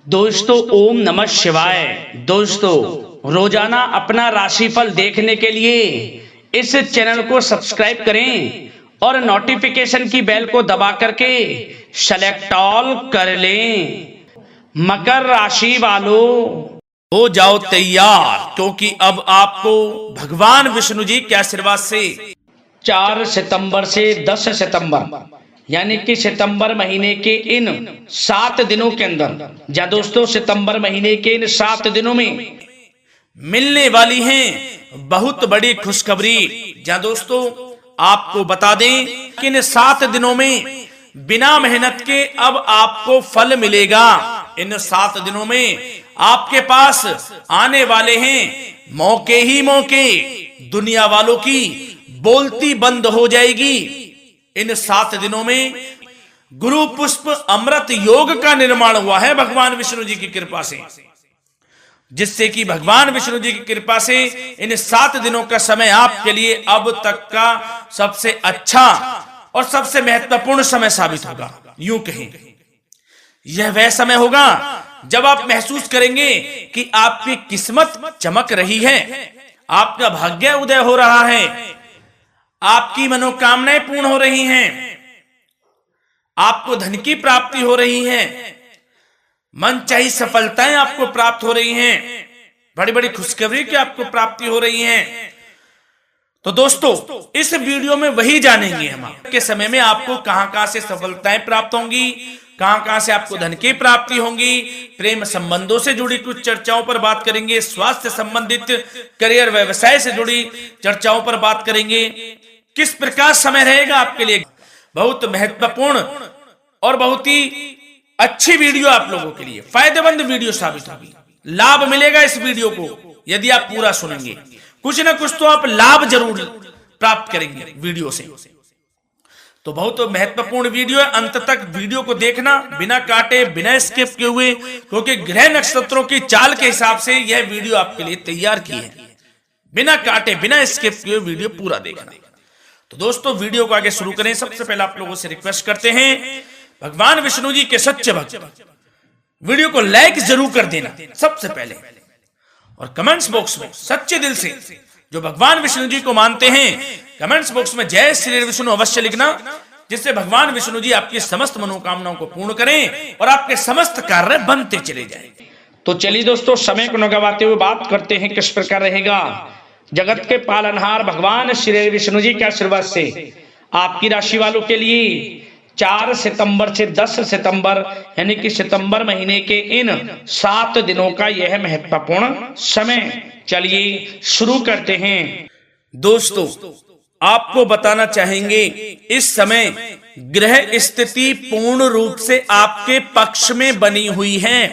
दोस्तों ओम नमः शिवाय। दोस्तों रोजाना अपना राशिफल देखने के लिए इस चैनल को सब्सक्राइब करें और नोटिफिकेशन की बेल को दबा करके सेलेक्ट ऑल कर लें। मकर राशि वालों हो जाओ तैयार, क्योंकि अब आपको भगवान विष्णु जी के आशीर्वाद से 4 सितंबर से 10 सितंबर यानी कि सितंबर महीने के इन 7 दिनों के अंदर दोस्तों सितंबर महीने के इन 7 दिनों में मिलने वाली हैं बहुत बड़ी खुशखबरी। जहां दोस्तों आपको बता दें कि इन 7 दिनों में बिना मेहनत के अब आपको फल मिलेगा। इन 7 दिनों में आपके पास आने वाले हैं मौके ही मौके। दुनिया वालों की बोलती बंद हो जाएगी। इन 7 दिनों में गुरु पुष्प अमृत योग का निर्माण हुआ है भगवान विष्णु जी की कृपा से, जिससे कि भगवान विष्णु जी की कृपा से इन 7 दिनों का समय आपके लिए अब तक का सबसे अच्छा और सबसे महत्वपूर्ण समय साबित होगा। यूं कहें यह वह समय होगा जब आप महसूस करेंगे कि आपकी किस्मत चमक रही है, आपका भाग्य उदय हो रहा है, आपकी मनोकामनाएं पूर्ण हो रही हैं, आपको धन की प्राप्ति हो रही है, मनचाही सफलताएं आपको प्राप्त हो रही हैं, बड़ी बड़ी खुशखबरी की आपको प्राप्ति हो रही है। तो दोस्तों इस वीडियो में वही जानेंगे हम के समय में आपको कहां से सफलताएं प्राप्त होंगी, कहां से आपको धन की प्राप्ति होंगी, प्रेम संबंधों से जुड़ी कुछ चर्चाओं पर बात करेंगे, स्वास्थ्य संबंधित करियर व्यवसाय से जुड़ी चर्चाओं पर बात करेंगे। किस प्रकार समय रहेगा आपके लिए, बहुत महत्वपूर्ण और बहुत ही अच्छी वीडियो आप लोगों के लिए फायदेमंद वीडियो साबित होगी। लाभ मिलेगा इस वीडियो को यदि आप पूरा सुनेंगे, कुछ ना कुछ तो आप लाभ जरूर प्राप्त करेंगे वीडियो से। तो बहुत महत्वपूर्ण वीडियो है, अंत तक वीडियो को देखना बिना काटे बिना स्किप किए हुए, क्योंकि ग्रह नक्षत्रों की चाल के हिसाब से यह वीडियो आपके लिए तैयार की है। बिना काटे बिना स्किप किए वीडियो पूरा देखना। तो दोस्तों वीडियो को आगे शुरू करें। सबसे पहले आप लोगों से रिक्वेस्ट करते हैं, भगवान विष्णु जी के सच्चे भक्त वीडियो को लाइक जरूर कर देना सबसे पहले, और कमेंट्स बॉक्स में सच्चे दिल से जो भगवान विष्णु जी को मानते हैं कमेंट्स बॉक्स में जय श्री विष्णु अवश्य लिखना, जिससे भगवान विष्णु जी आपकी समस्त मनोकामनाओं को पूर्ण करें और आपके समस्त कार्य बनते चले जाएं। तो चलिए दोस्तों समय को न गवाते हुए बात करते हैं किस प्रकार रहेगा जगत के पालनहार भगवान श्री विष्णु जी के आशीर्वाद से आपकी राशि वालों के लिए 4 सितंबर से 10 सितंबर यानी कि सितंबर महीने के इन 7 दिनों का यह महत्वपूर्ण समय। चलिए शुरू करते हैं। दोस्तों आपको बताना चाहेंगे इस समय ग्रह स्थिति पूर्ण रूप से आपके पक्ष में बनी हुई है।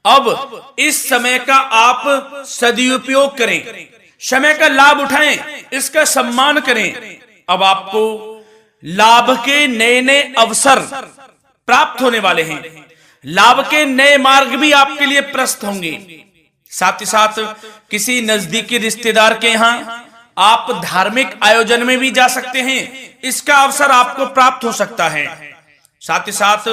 अब इस समय का आप सदुपयोग करें, समय का लाभ उठाएं, इसका सम्मान करें। अब आपको लाभ के नए नए अवसर प्राप्त होने वाले हैं, लाभ के नए मार्ग भी आपके लिए प्रशस्त होंगे। साथ ही साथ किसी नजदीकी रिश्तेदार के यहां आप धार्मिक आयोजन में भी जा सकते हैं, इसका अवसर आपको प्राप्त हो सकता है। साथ ही साथ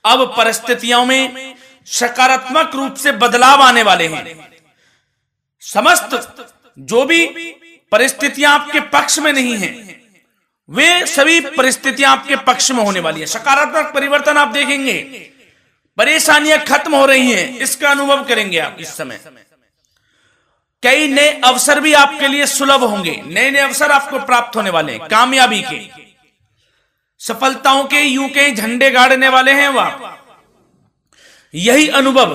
अब परिस्थितियों में सकारात्मक रूप से बदलाव आने वाले हैं। समस्त जो भी परिस्थितियां आपके पक्ष में नहीं हैं, वे सभी परिस्थितियां आपके पक्ष में होने वाली है। सकारात्मक परिवर्तन आप देखेंगे, परेशानियां खत्म हो रही हैं, इसका अनुभव करेंगे आप इस समय। कई नए अवसर भी आपके लिए सुलभ होंगे, नए नए अवसर आपको प्राप्त होने वाले हैं, कामयाबी के, सफलताओं के यूं के झंडे गाड़ने वाले हैं वह। यही अनुभव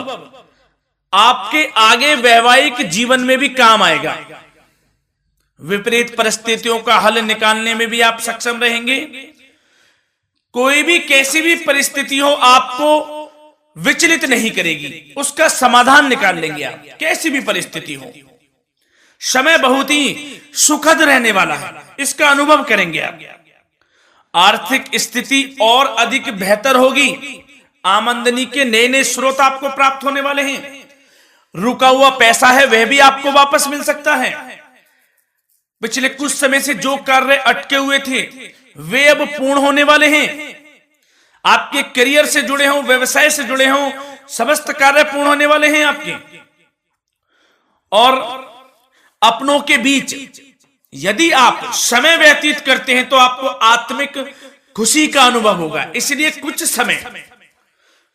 आपके आगे वैवाहिक जीवन में भी काम आएगा। विपरीत परिस्थितियों का हल निकालने में भी आप सक्षम रहेंगे। कोई भी कैसी भी परिस्थिति हो आपको विचलित नहीं करेगी, उसका समाधान निकाल लेंगे आप, कैसी भी परिस्थिति हो। समय बहुत ही सुखद रहने वाला है, इसका अनुभव करेंगे आप। आर्थिक स्थिति और अधिक बेहतर होगी, आमदनी के नए नए स्रोत आपको प्राप्त होने वाले हैं। रुका हुआ पैसा है वह भी आपको वापस मिल सकता है। पिछले कुछ समय से जो कार्य अटके हुए थे वे अब पूर्ण होने वाले हैं। आपके करियर से जुड़े हों, व्यवसाय से जुड़े हों, समस्त कार्य पूर्ण होने वाले हैं आपके। और अपनों के बीच यदि आप समय व्यतीत करते हैं तो आपको आत्मिक खुशी का अनुभव होगा। इसलिए कुछ समय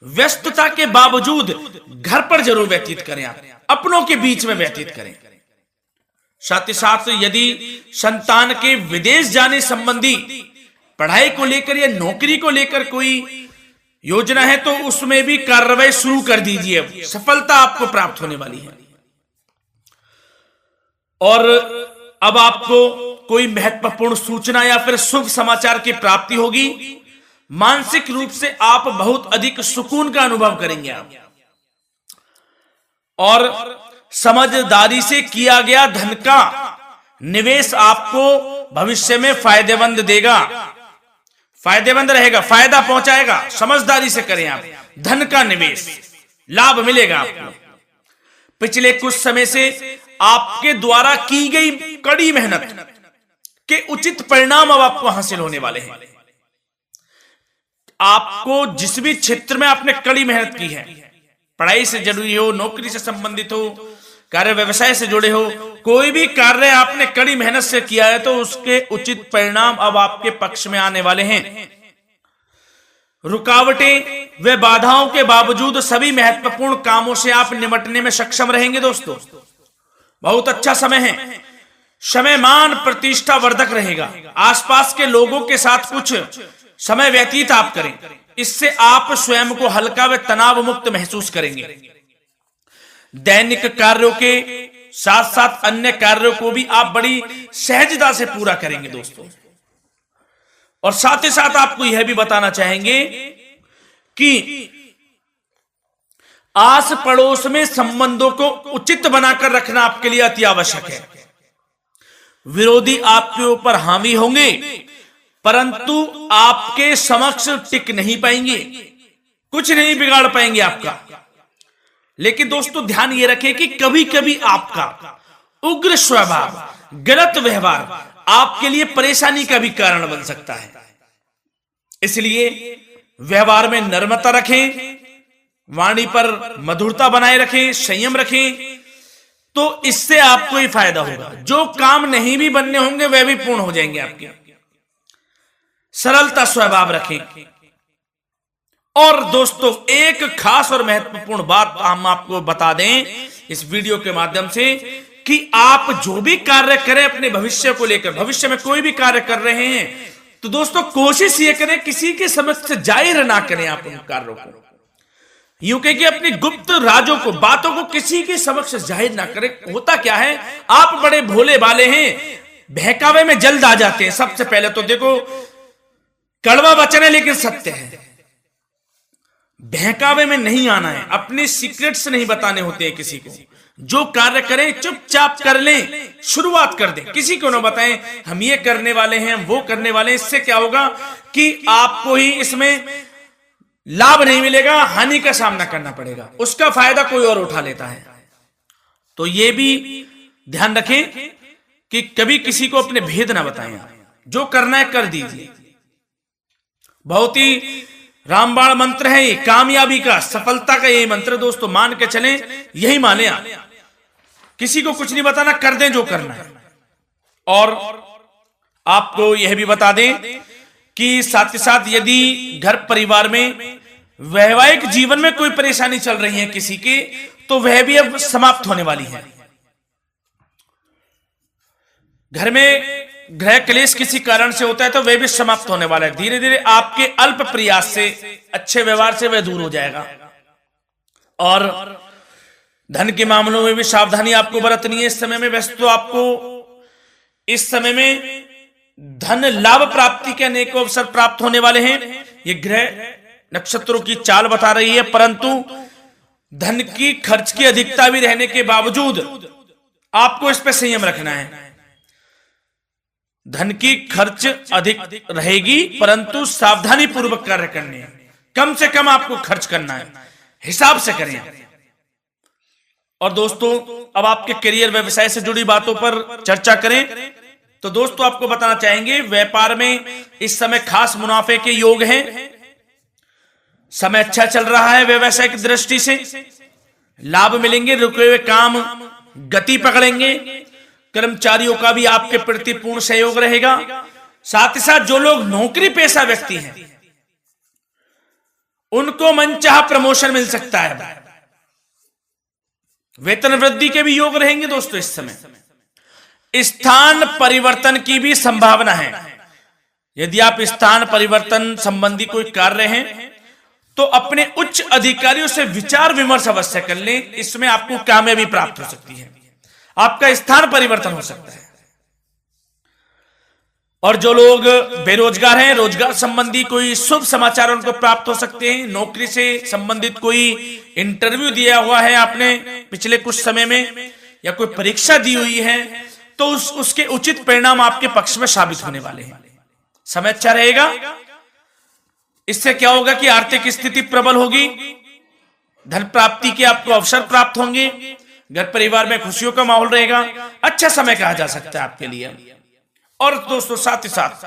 व्यस्तता के बावजूद घर पर जरूर व्यतीत करें, आप अपनों के बीच में व्यतीत करें। साथ ही साथ यदि संतान के विदेश जाने संबंधी पढ़ाई को लेकर या नौकरी को लेकर कोई योजना है तो उसमें भी कार्रवाई शुरू कर दीजिए, सफलता आपको प्राप्त होने वाली है। और अब आपको कोई महत्वपूर्ण सूचना या फिर शुभ समाचार की प्राप्ति होगी। मानसिक रूप से आप बहुत अधिक सुकून का अनुभव करेंगे आप। और समझदारी से किया गया धन का निवेश आपको भविष्य में फायदेमंद देगा, फायदेमंद रहेगा, फायदा पहुंचाएगा। समझदारी से करें आप, धन का निवेश लाभ मिलेगा आपको। पिछले कुछ समय से आपके द्वारा की गई कड़ी मेहनत के उचित परिणाम अब आपको हासिल होने वाले हैं। आपको जिस भी क्षेत्र में आपने कड़ी मेहनत की है, पढ़ाई से जुड़ी हो, नौकरी से संबंधित हो, कार्य व्यवसाय से जुड़े हो, कोई भी कार्य आपने कड़ी मेहनत से किया है तो उसके उचित परिणाम अब आपके पक्ष में आने वाले हैं। रुकावटें व बाधाओं के बावजूद सभी महत्वपूर्ण कामों से आप निपटने में सक्षम रहेंगे। दोस्तों बहुत अच्छा समय है, समय मान प्रतिष्ठा वर्धक रहेगा। आसपास के लोगों के साथ कुछ समय व्यतीत आप करें, इससे आप स्वयं को हल्का व तनाव मुक्त महसूस करेंगे। दैनिक कार्यों के साथ साथ अन्य कार्यों को भी आप बड़ी सहजता से पूरा करेंगे दोस्तों। और साथ ही साथ आपको यह भी बताना चाहेंगे कि आस पड़ोस में संबंधों को उचित बनाकर रखना आपके लिए अति आवश्यक है। विरोधी आपके ऊपर हावी होंगे परंतु आपके समक्ष टिक नहीं पाएंगे, कुछ नहीं बिगाड़ पाएंगे आपका। लेकिन दोस्तों ध्यान ये रखें कि कभी कभी आपका उग्र स्वभाव, गलत व्यवहार आपके लिए परेशानी का भी कारण बन सकता है। इसलिए व्यवहार में नम्रता रखें, वाणी पर मधुरता बनाए रखें, संयम रखें, तो इससे आपको ही फायदा होगा। जो काम नहीं भी बनने होंगे वह भी पूर्ण हो जाएंगे आपके। सरलता स्वभाव रखें। और दोस्तों एक खास और महत्वपूर्ण बात हम आपको बता दें इस वीडियो के माध्यम से कि आप जो भी कार्य करें अपने भविष्य को लेकर, भविष्य में कोई भी कार्य कर रहे हैं तो दोस्तों कोशिश ये करें किसी के समक्ष जाहिर ना करें आप उन कार्यों को। यूं कह कि अपनी गुप्त राजों को, बातों को किसी के समक्ष जाहिर ना करें। होता क्या है, आप बड़े भोले भाले हैं, बहकावे में जल्द आ जाते हैं। सबसे पहले तो देखो कड़वा वचन है लेकिन सत्य है, बहकावे में नहीं आना है, अपने सीक्रेट्स नहीं बताने होते हैं किसी को। जो कार्य करें चुपचाप कर लें, शुरुआत कर दें, किसी को ना बताएं हम ये करने वाले हैं, वो करने वाले हैं। इससे क्या होगा कि आपको ही इसमें लाभ नहीं मिलेगा, हानि का सामना करना पड़ेगा, उसका फायदा कोई और उठा लेता है। तो ये भी ध्यान रखें कि कभी किसी को अपने भेद ना बताएं, जो करना है कर दीजिए। बहुत ही रामबाण मंत्र है ये, कामयाबी का, सफलता का यही मंत्र दोस्तों, मान के चलें, यही माने आप। किसी को कुछ नहीं बताना, कर दें जो करना है। और आपको यह भी बता दें कि साथ ही साथ यदि घर परिवार में वैवाहिक जीवन में कोई परेशानी चल रही है किसी की, तो वह भी अब समाप्त होने वाली है। घर में गृह क्लेश किसी कारण से होता है तो वह भी समाप्त होने वाला है। धीरे धीरे आपके अल्प प्रयास से, अच्छे व्यवहार से वह दूर हो जाएगा। और धन के मामलों में भी सावधानी आपको बरतनी है इस समय में। वैसे तो आपको इस समय में धन लाभ प्राप्ति के अनेक अवसर प्राप्त होने वाले हैं, ये ग्रह नक्षत्रों की चाल बता रही है। परंतु धन की खर्च की अधिकता भी रहने के बावजूद आपको इस पर संयम रखना है। धन की खर्च अधिक रहेगी परंतु सावधानी पूर्वक कार्य करने हैं, कम से कम आपको खर्च करना है, हिसाब से करें। और दोस्तों अब आपके करियर व्यवसाय से जुड़ी बातों पर चर्चा करें तो दोस्तों आपको बताना चाहेंगे व्यापार में इस समय खास मुनाफे के योग हैं। समय अच्छा चल रहा है व्यवसायिक दृष्टि से, लाभ मिलेंगे, रुके हुए काम गति पकड़ेंगे, कर्मचारियों का भी आपके प्रति पूर्ण सहयोग रहेगा। साथ ही साथ जो लोग नौकरी पेशा व्यक्ति हैं उनको मनचाहा प्रमोशन मिल सकता है, वेतन वृद्धि के भी योग रहेंगे दोस्तों। इस समय स्थान परिवर्तन की भी संभावना है। यदि आप स्थान परिवर्तन संबंधी कोई कार्य हैं तो अपने उच्च अधिकारियों से विचार विमर्श अवश्य कर लें, इसमें आपको कामयाबी प्राप्त हो सकती है, आपका स्थान परिवर्तन हो सकता है। और जो लोग बेरोजगार हैं, रोजगार संबंधी कोई शुभ समाचार उनको प्राप्त हो सकते हैं। नौकरी से संबंधित कोई इंटरव्यू दिया हुआ है आपने पिछले कुछ समय में, या कोई परीक्षा दी हुई है, तो उसके उचित परिणाम आपके पक्ष में साबित होने वाले हैं। समय अच्छा रहेगा। इससे क्या होगा कि आर्थिक स्थिति प्रबल होगी, धन प्राप्ति के आपको अवसर प्राप्त होंगे, घर परिवार में खुशियों का माहौल रहेगा। अच्छा समय कहा जा सकता है आपके लिए। और दोस्तों साथ ही साथ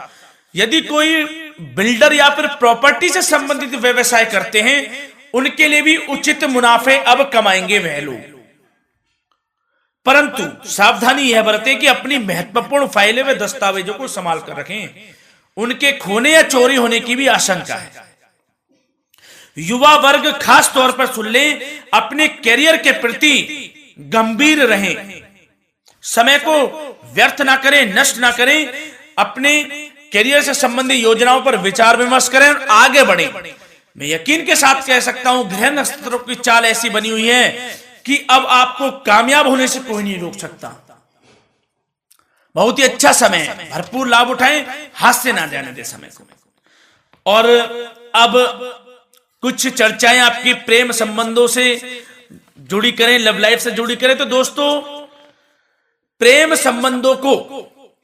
यदि कोई बिल्डर या फिर प्रॉपर्टी से संबंधित व्यवसाय करते हैं, उनके लिए भी उचित मुनाफे अब कमाएंगे वह लोग। परंतु सावधानी यह बरतें कि अपनी महत्वपूर्ण फाइलें व दस्तावेजों को संभाल कर रखें, उनके खोने या चोरी होने की भी आशंका है। युवा वर्ग खास तौर पर सुन लें, अपने करियर के प्रति गंभीर रहें, समय को व्यर्थ ना करें, नष्ट ना करें, अपने करियर से संबंधित योजनाओं पर विचार विमर्श करें और आगे बढ़ें। मैं यकीन के साथ कह सकता हूं, ग्रह नक्षत्रों की चाल ऐसी बनी हुई है कि अब आपको कामयाब होने से कोई नहीं रोक सकता। बहुत ही अच्छा समय है, भरपूर लाभ उठाएं, हाथ से ना जाने दे समय को। और अब कुछ चर्चाएं आपकी प्रेम संबंधों से जुड़ी करें, लव लाइफ से जुड़ी करें। तो दोस्तों प्रेम संबंधों को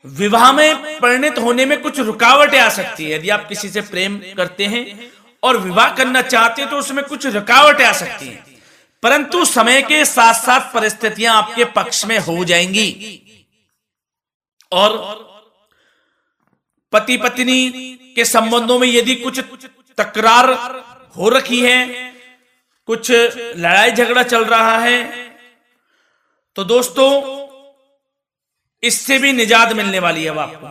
विवाह में परिणत होने में कुछ रुकावटें आ सकती है। यदि आप किसी से प्रेम करते हैं और विवाह करना चाहते हैं तो उसमें कुछ रुकावटें आ सकती हैं, परंतु समय के साथ साथ परिस्थितियां आपके पक्ष में हो जाएंगी। और पति पत्नी के संबंधों में यदि कुछ तकरार हो रखी है, कुछ लड़ाई झगड़ा चल रहा है, तो दोस्तों इससे भी निजात मिलने वाली है। अब आपको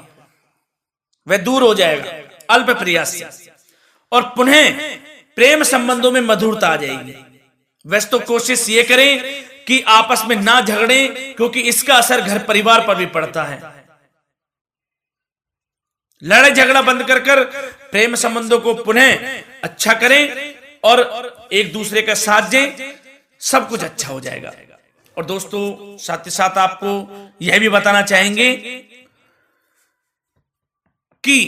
वह दूर हो जाएगा अल्प प्रयास से, और पुनः प्रेम संबंधों में मधुरता आ जाएगी। वैसे तो कोशिश ये करें कि आपस में ना झगड़ें, क्योंकि इसका असर घर परिवार पर भी पड़ता है। लड़ाई झगड़ा बंद कर कर प्रेम संबंधों को पुनः अच्छा करें और एक दूसरे का साथ दें, सब कुछ अच्छा हो जाएगा। और दोस्तों साथ ही साथ आपको यह भी बताना चाहेंगे कि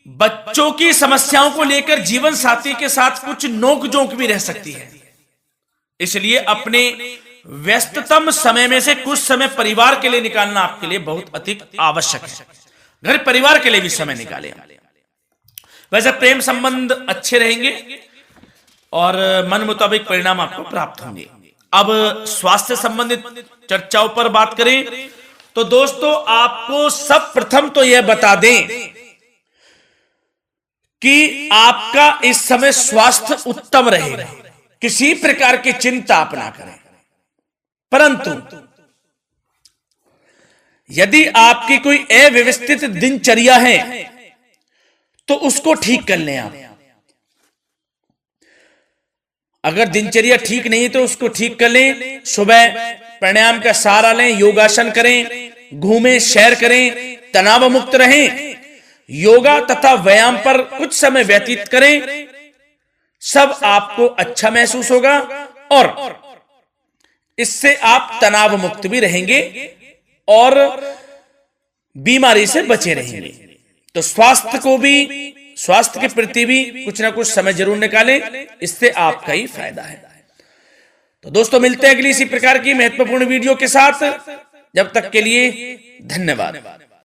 बच्चों की समस्याओं को लेकर जीवन साथी के साथ कुछ नोक-झोंक भी रह सकती है, इसलिए अपने व्यस्ततम समय में से कुछ समय परिवार के लिए निकालना आपके लिए बहुत अधिक आवश्यक है। घर परिवार के लिए भी समय निकालें। वैसे प्रेम संबंध अच्छे रहेंगे और मन मुताबिक परिणाम आपको प्राप्त होंगे। अब स्वास्थ्य संबंधित चर्चाओं पर बात करें तो दोस्तों आपको सब प्रथम तो यह बता दें कि आपका इस समय स्वास्थ्य उत्तम रहेगा, किसी प्रकार की चिंता आप ना करें। परंतु यदि आपकी कोई अव्यवस्थित दिनचर्या है तो उसको ठीक कर लें आप। अगर दिनचर्या ठीक नहीं है तो उसको ठीक कर लें। सुबह प्राणायाम का सहारा लें, योगासन करें, घूमें, सैर करें, तनाव मुक्त रहें, योगा तथा व्यायाम पर कुछ समय व्यतीत करें। सब आपको अच्छा महसूस होगा और इससे आप तनाव मुक्त भी रहेंगे और बीमारी से बचे रहेंगे। तो स्वास्थ्य के प्रति भी कुछ ना कुछ समय जरूर निकालें, इससे आपका ही फायदा है। तो दोस्तों मिलते हैं अगली इसी प्रकार की महत्वपूर्ण वीडियो के साथ। जब तक के लिए धन्यवाद।